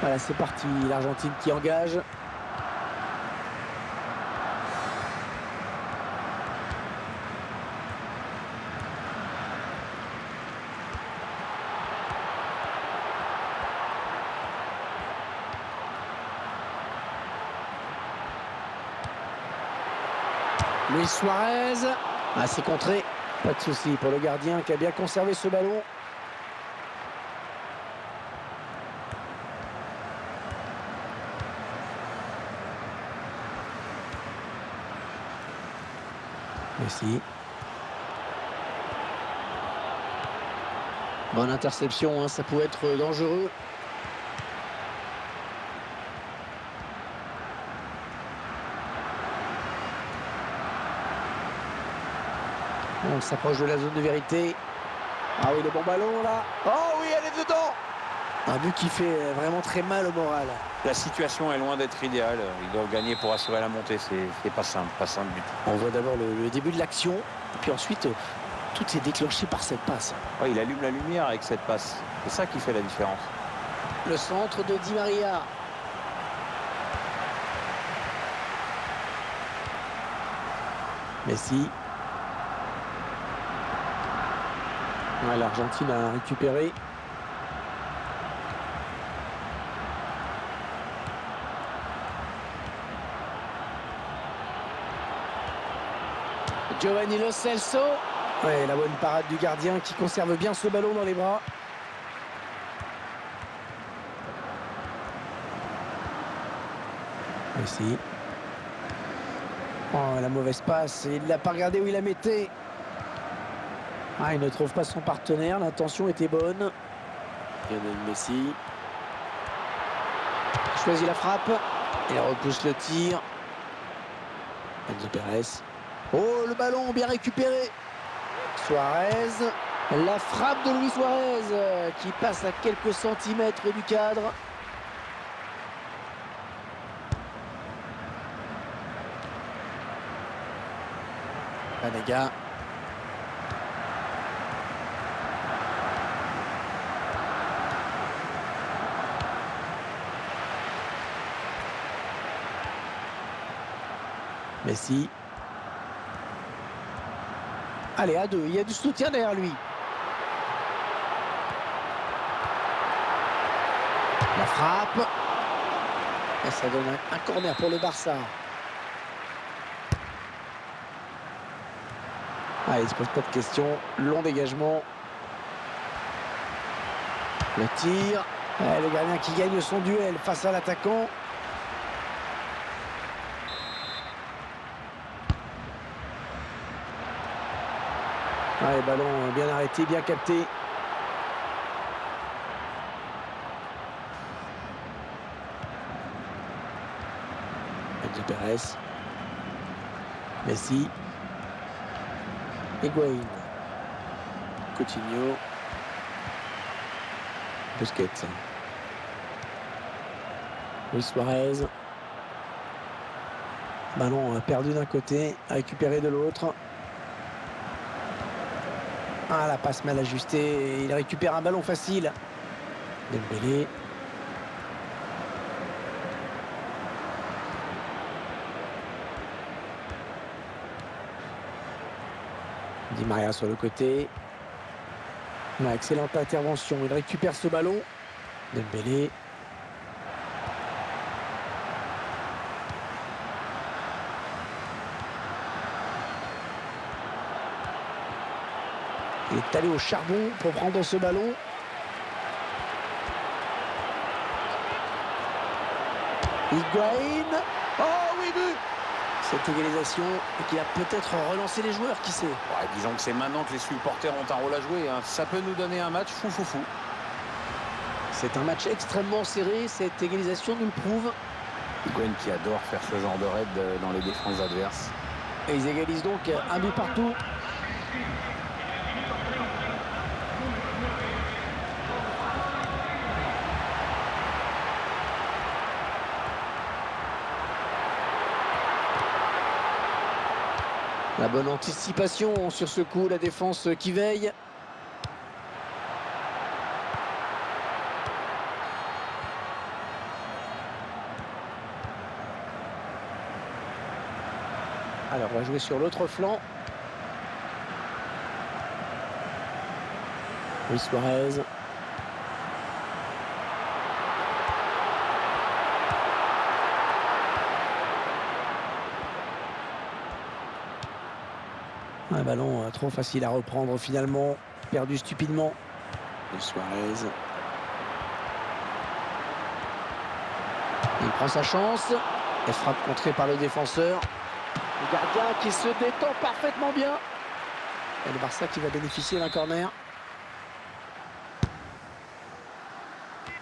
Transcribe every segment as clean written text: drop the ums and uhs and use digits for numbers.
Voilà, c'est parti, l'Argentine qui engage. Luis Suarez. Ah, c'est contré. Pas de souci pour le gardien qui a bien conservé ce ballon. Messi. Bonne interception, hein, ça pouvait être dangereux. On s'approche de la zone de vérité. Ah oui, le bon ballon là. Oh oui, elle est dedans. Un but qui fait vraiment très mal au moral. La situation est loin d'être idéale. Ils doivent gagner pour assurer la montée. C'est pas simple du tout. On voit d'abord le début de l'action. Et puis ensuite, tout s'est déclenché par cette passe. Ouais, il allume la lumière avec cette passe. C'est ça qui fait la différence. Le centre de Di Maria. Messi. Ouais, l'Argentine a récupéré. Giovanni Lo Celso. Ouais, la bonne parade du gardien qui conserve bien ce ballon dans les bras. Messi. Oh, la mauvaise passe. Il ne l'a pas regardé où il la mettait. Ah, il ne trouve pas son partenaire. L'intention était bonne. Lionel Messi. Il choisit la frappe. Il repousse le tir. Enzo Pérez. Oh, le ballon bien récupéré. Suarez. La frappe de Luis Suarez qui passe à quelques centimètres du cadre. Banega. Messi. Allez, à deux. Il y a du soutien derrière lui. La frappe. Et ça donne un corner pour le Barça. Allez, il ne se pose pas de questions. Long dégagement. Le tir. Et le gardien qui gagne son duel face à l'attaquant. Allez, ballon bien arrêté, bien capté. Enzo Pérez. Messi. Higuaín. Coutinho. Busquets. Luis Suarez. Ballon perdu d'un côté, récupéré de l'autre. Ah, la passe mal ajustée. Il récupère un ballon facile. Dembélé. Di Maria sur le côté. Ouais, excellente intervention. Il récupère ce ballon. Dembélé. Il est allé au charbon pour prendre ce ballon. Higuaín. Oh oui, but. Cette égalisation qui a peut-être relancé les joueurs, qui sait. Ouais, disons que c'est maintenant que les supporters ont un rôle à jouer. Hein. Ça peut nous donner un match fou. C'est un match extrêmement serré. Cette égalisation nous le prouve. Higuaín qui adore faire ce genre de raid dans les défenses adverses. Et ils égalisent donc un but partout. La bonne anticipation sur ce coup, la défense qui veille. Alors, on va jouer sur l'autre flanc. Luis Suarez. Un ballon trop facile à reprendre finalement. Perdu stupidement. Luis Suarez. Il prend sa chance. Et frappe contrée par le défenseur. Le gardien qui se détend parfaitement bien. Et le Barça qui va bénéficier d'un corner.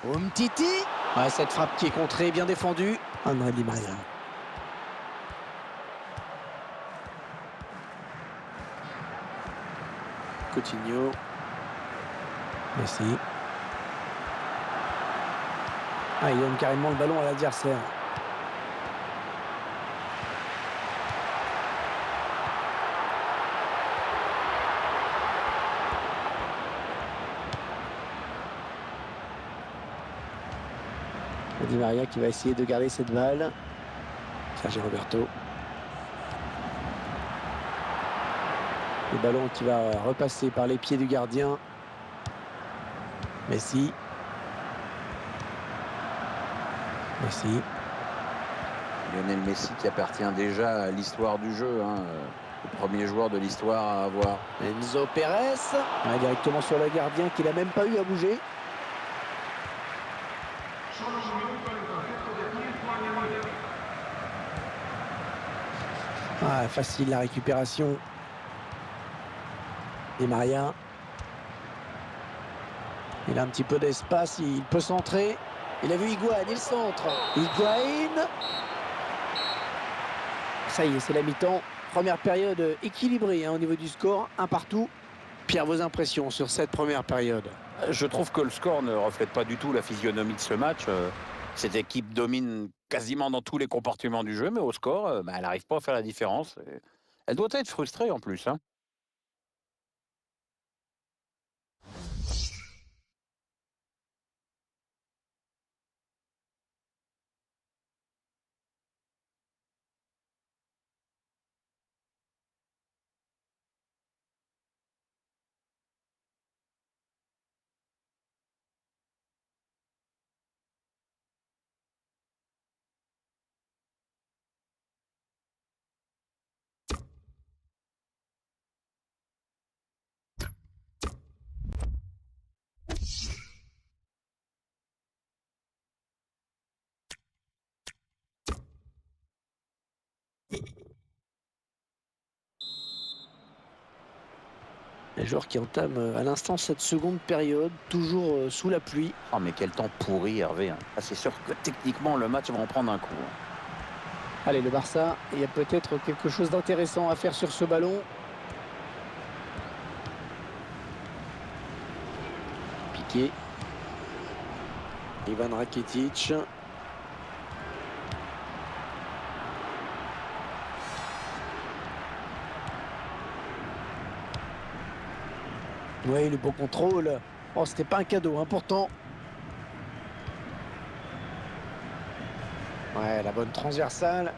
Umtiti. Ouais, cette frappe qui est contrée, bien défendue. André Di Maria. Coutinho. Messi. Ah, il donne carrément le ballon à l'adversaire. Di Maria qui va essayer de garder cette balle. Sergio Roberto. Le ballon qui va repasser par les pieds du gardien. Messi. Messi. Lionel Messi qui appartient déjà à l'histoire du jeu. Le premier joueur de l'histoire à avoir. Enzo Pérez. Ouais, directement sur le gardien qui n'a même pas eu à bouger. Ah, facile la récupération. Di Maria. Il a un petit peu d'espace, il peut centrer. Il a vu Higuaín, il centre. Higuaín. Ça y est, c'est la mi-temps. Première période équilibrée au niveau du score, un partout. Pierre, vos impressions sur cette première période? Je trouve que le score ne reflète pas du tout la physionomie de ce match. Cette équipe domine quasiment dans tous les comportements du jeu, mais au score, elle n'arrive pas à faire la différence. Elle doit être frustrée en plus. Les joueurs qui entament à l'instant cette seconde période, toujours sous la pluie. Oh, mais quel temps pourri, Hervé. C'est sûr que techniquement, le match va en prendre un coup. Allez, le Barça, il y a peut-être quelque chose d'intéressant à faire sur ce ballon. Piqué. Ivan Rakitic. Oui, le beau contrôle. Oh, c'était pas un cadeau, pourtant. Ouais, la bonne transversale.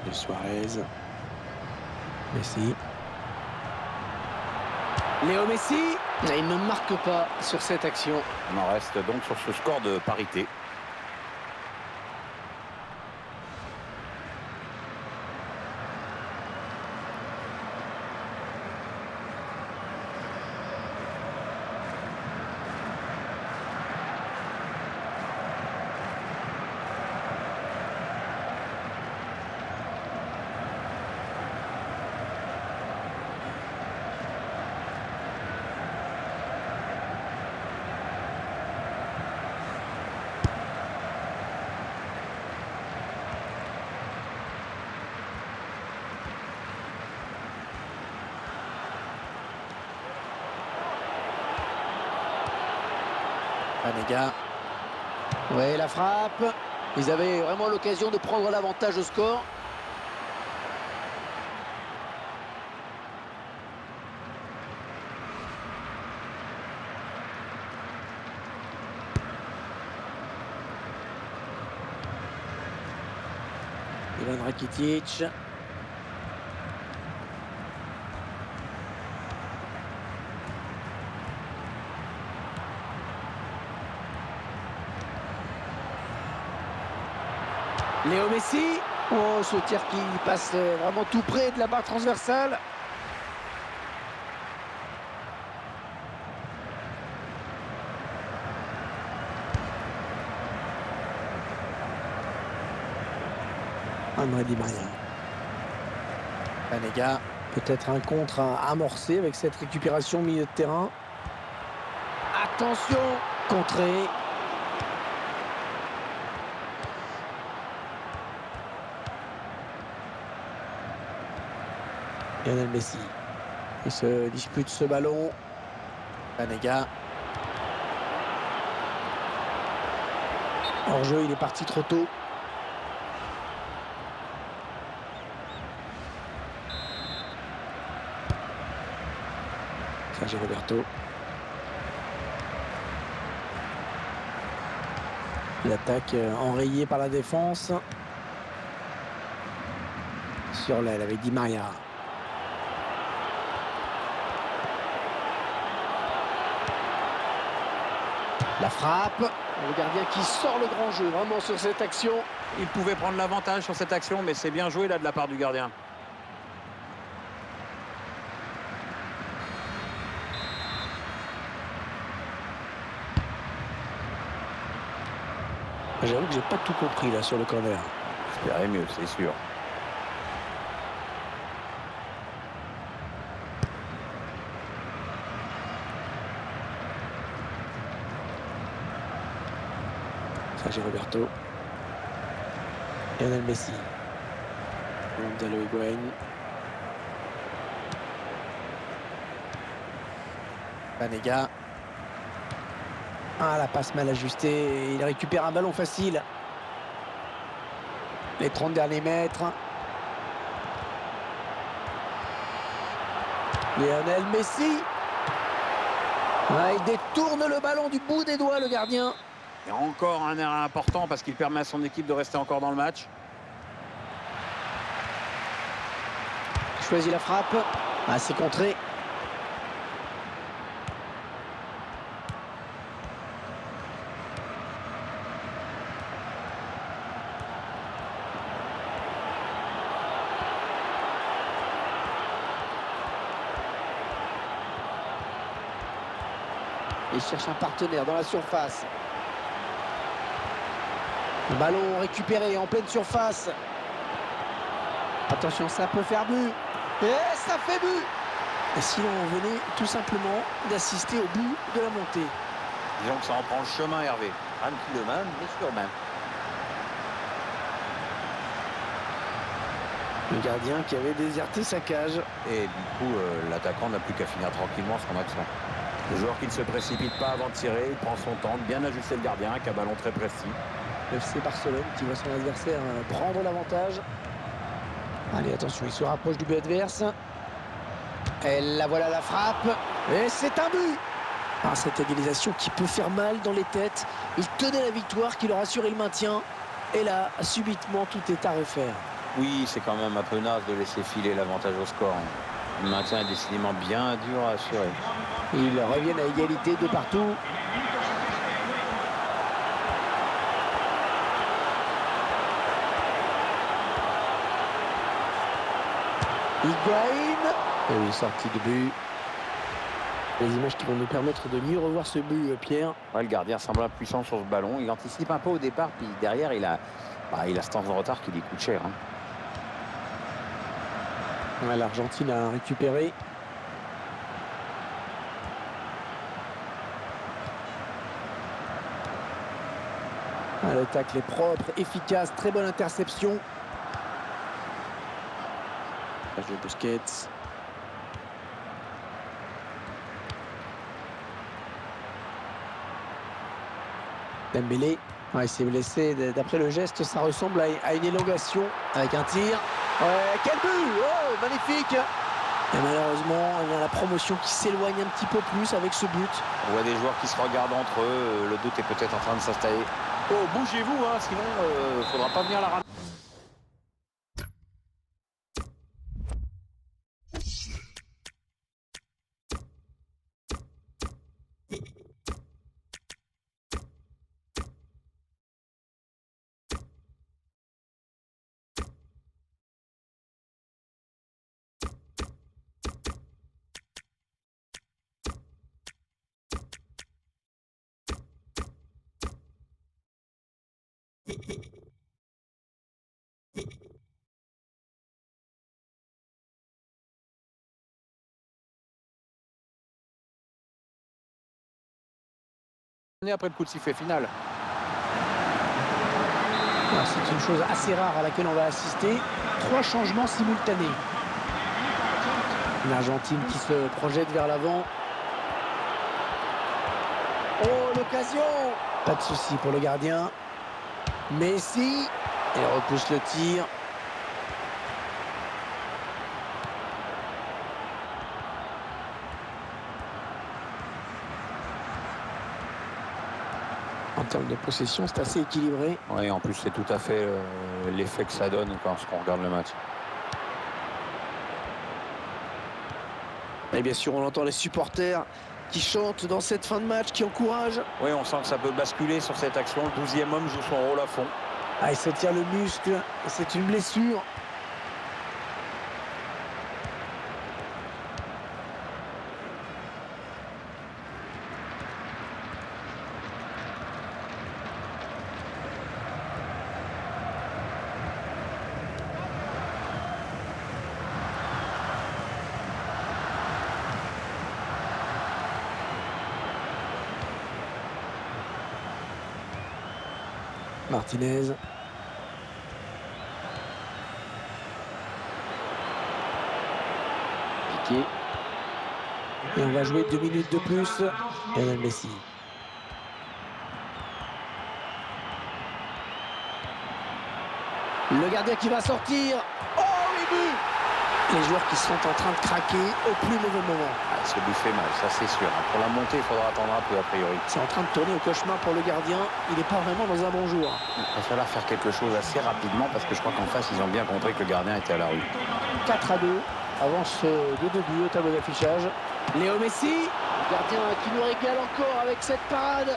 De Suarez. Messi. Léo Messi. Il ne marque pas sur cette action. On en reste donc sur ce score de parité. Banega. Ouais, la frappe. Ils avaient vraiment l'occasion de prendre l'avantage au score. Ivan Rakitic. Léo Messi. Oh, ce tir qui passe vraiment tout près de la barre transversale. André Di Maria. Banega, peut-être un contre à amorcer avec cette récupération au milieu de terrain. Attention, contré. Lionel Messi. Il se dispute ce ballon. Banega. Hors jeu, il est parti trop tôt. Sergio Roberto. L'attaque enrayée par la défense. Sur l'aile avec Di Maria. La frappe. Le gardien qui sort le grand jeu vraiment sur cette action. Il pouvait prendre l'avantage sur cette action, mais c'est bien joué là de la part du gardien. J'avoue que j'ai pas tout compris là sur le corner. J'espérais mieux, c'est sûr. Sergio Roberto. Lionel Messi. Gonzalo Higuaín. Banega. Ah, la passe mal ajustée. Il récupère un ballon facile. Les 30 derniers mètres. Lionel Messi. Ah, il détourne le ballon du bout des doigts, le gardien. Et encore un arrêt important parce qu'il permet à son équipe de rester encore dans le match. Choisit la frappe. Ah, c'est contré. Il cherche un partenaire dans la surface. Le ballon récupéré en pleine surface. Attention, ça peut faire but. Et ça fait but. Et si l'on venait tout simplement d'assister au but de la montée. Disons que ça en prend le chemin, Hervé. Tranquillement, mais sûrement. Le gardien qui avait déserté sa cage. Et du coup, l'attaquant n'a plus qu'à finir tranquillement son action. Le joueur qui ne se précipite pas avant de tirer, il prend son temps, bien ajuster le gardien, avec un ballon très précis. Le FC Barcelone qui voit son adversaire prendre l'avantage. Allez, attention, il se rapproche du but adverse. Et la voilà la frappe. Et c'est un but. Ah, cette égalisation qui peut faire mal dans les têtes. Il tenait la victoire qui leur assurait le maintien. Et là, subitement, tout est à refaire. Oui, c'est quand même un peu naze de laisser filer l'avantage au score. Le maintien est décidément bien dur à assurer. Ils reviennent à égalité de partout. Higuaín. Et oui, sortie de but. Les images qui vont nous permettre de mieux revoir ce but, Pierre. Ouais, le gardien semble impuissant sur ce ballon. Il anticipe un peu au départ, puis derrière, il a ce temps de retard qui lui coûte cher. Hein. Ouais, l'Argentine a récupéré. Ah, le tacle est propre, efficace, très bonne interception. Sergio Busquets. Dembélé. Ouais, il s'est blessé. D'après le geste, ça ressemble à une élongation avec un tir. Quel but! Oh, magnifique! Et malheureusement, il y a la promotion qui s'éloigne un petit peu plus avec ce but. On voit des joueurs qui se regardent entre eux. Le doute est peut-être en train de s'installer. Oh, bougez-vous, hein, sinon il ne faudra pas venir la ramener. Après le coup de sifflet final. C'est une chose assez rare à laquelle on va assister. 3 changements simultanés. L'Argentine qui se projette vers l'avant. Oh, l'occasion! Pas de souci pour le gardien. Messi. Il repousse le tir. En termes de possession, c'est assez équilibré. Oui, en plus, c'est tout à fait l'effet que ça donne quand on regarde le match. Et bien sûr, on entend les supporters qui chantent dans cette fin de match, qui encouragent. Oui, on sent que ça peut basculer sur cette action. Le 12e homme joue son rôle à fond. Ah, il se tire le muscle, et c'est une blessure. Martinez. Piqué. Et on va jouer 2 minutes de plus. Lionel Messi. Le gardien qui va sortir. Oh, oui, but! Les joueurs qui sont en train de craquer au plus mauvais moment. Ah, ce but fait mal, ça c'est sûr. Pour la montée, il faudra attendre un peu a priori. C'est en train de tourner au cauchemar pour le gardien. Il n'est pas vraiment dans un bon jour. Il va falloir faire quelque chose assez rapidement parce que je crois qu'en face, ils ont bien compris que le gardien était à la rue. 4-2. Avance de 2 buts au tableau d'affichage. Léo Messi. Le gardien qui nous régale encore avec cette parade.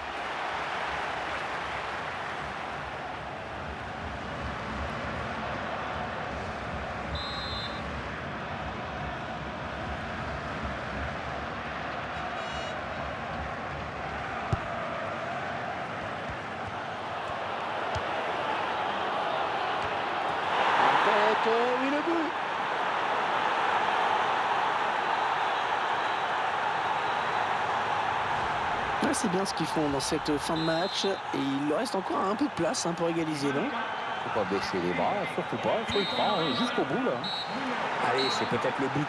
Oui, le but. Ouais, c'est bien ce qu'ils font dans cette fin de match. Et il leur reste encore un peu de place pour égaliser, non? Faut pas baisser les bras, surtout pas. Il faut y croire jusqu'au bout là. Allez, c'est peut-être le but.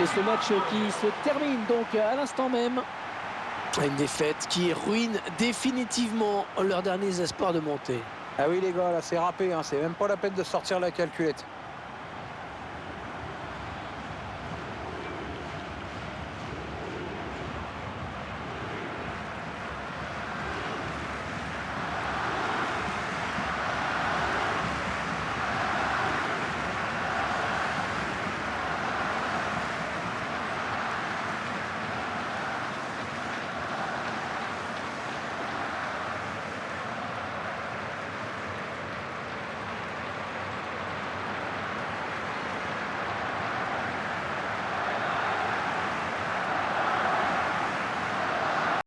Et ce match qui se termine donc à l'instant même. Une défaite qui ruine définitivement leurs derniers espoirs de montée. Ah oui les gars, là c'est râpé, hein. C'est même pas la peine de sortir la calculette.